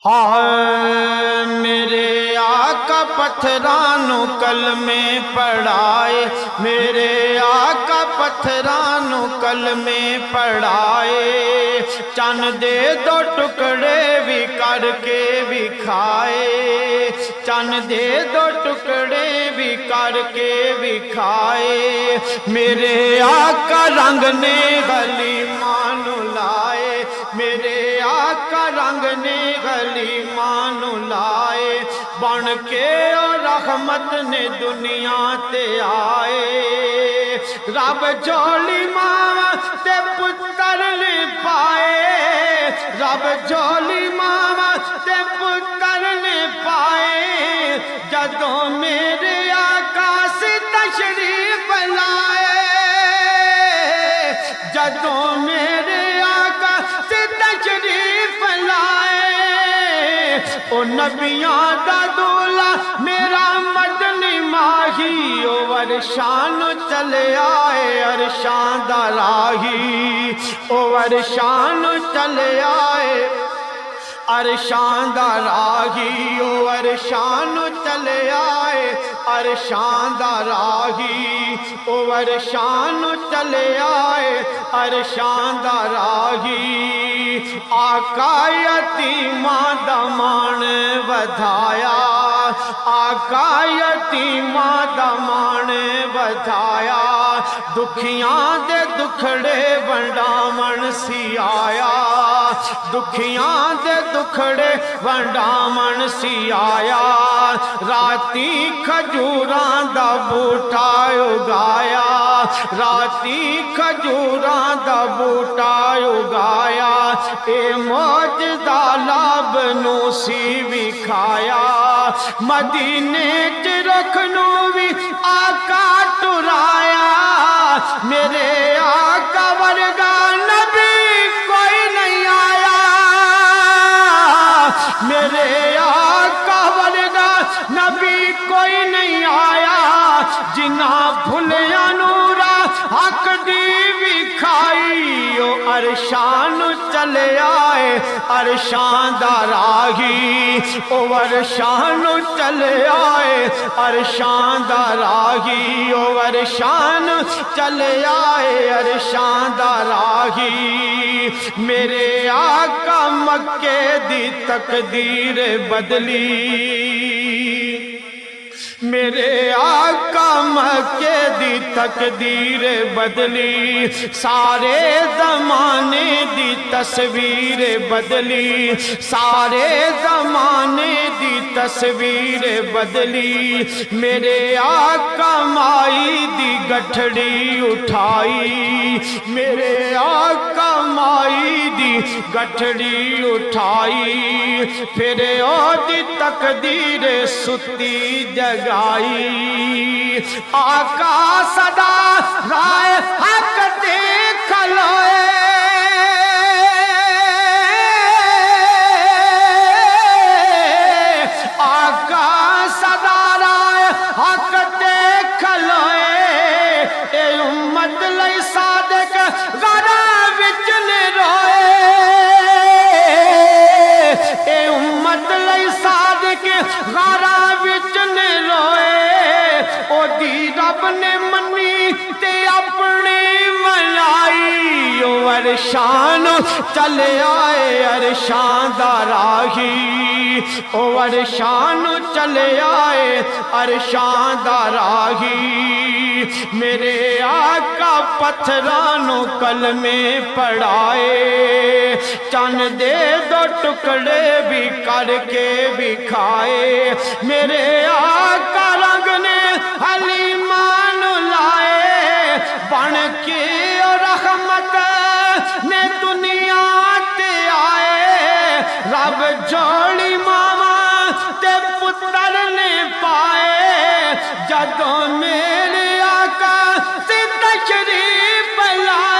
ہائے میرے آقا پتھرانو کلمے پڑھائے، میرے آقا پتھرانو کلمے پڑھائے، چند دے دو ٹکڑے بھی کر کے بھی کھائے، چند دے دو ٹکڑے بھی کر کے بھی کھائے، میرے آقا رنگ نے غلیمان لائے، میرے آقا رنگ نے غلیمان لائے، بن کے اور رحمت نے دنیا تے آئے، رب جولی ماں تے پتر نے پائے، رب جولی ماں تے پتر نے پائے، جدوں میرے آقا سے تشریف لائے، جدوں میرے آقا سے تشریف لائے، او نبیاں دا دولا میرا مدنی ماہی، او ورشان چلے آئے عرشاں دا راہی، او ورشان چلے آئے عرشاں دا راہی، او عرشان چلے آئے عرشاں دا راہی، او عرشان چلے آئے عرشاں دا راہی، آقا یتیماں دا مان ودھایا، آقا یتیماں دا مان ودھایا، دکھیاں دے دکھڑے ونڈامن سی آیا، دکھیاں دے دکھڑے ونڈامن سی آیا، راتی کھجوراں دا بوٹا اگایا، راتی کھجوراں دا بوٹا اگایا، اے معجزہ لب نو سی وکھایا، مدینے چ رکھنو بھی آقا ٹرایا، میرے آقا ورگا نبی کوئی نہیں آیا، میرے آقا ورگا نبی کوئی نہیں آیا، جنہاں بھلیا نورا حق دی بھی کھائی، او عرشان چلے آئے عرشاں دا راہی، او عرشان چلے آئے عرشاں دا راہی، او عرشان چلے آئے عرشاں دا راہی، میرے آقا مکے دی تقدیر بدلی، میرے آقا مکے دی تقدیر بدلی، سارے زمانے دی تصویر بدلی، سارے زمانے دی تصویر بدلی، میرے آقا مائی دی گٹھڑی اٹھائی، میرے آقا مائی دی گٹھڑی اٹھائی، پھر او دی تقدیر ستی جگائی، آقا صدا رائے حق دیکھ لوئے، آقا صدا رائے حق دیکھ لوئے، اے امت لئی صادق غرا وچ نے روئے، اے امت لئی صادق غرا وچ نے روئے، او دی رب نے منی تے اپنی منائی، او عرشان چلے آئے عرشاں دا راہی، او عرشان چلے آئے عرشاں دا راہی، میرے آقا پتھرانو کلمے پڑھائے، چند دے دو ٹکڑے بھی کر کے بھی کھائے، میرے آقا رنگ نے حلیمان لائے، بن کے اور رحمت نے دنیا تے آئے، رب جوڑی ماما تے پتر نے پائے، جدوں میرے آقا سے تشریف لائے،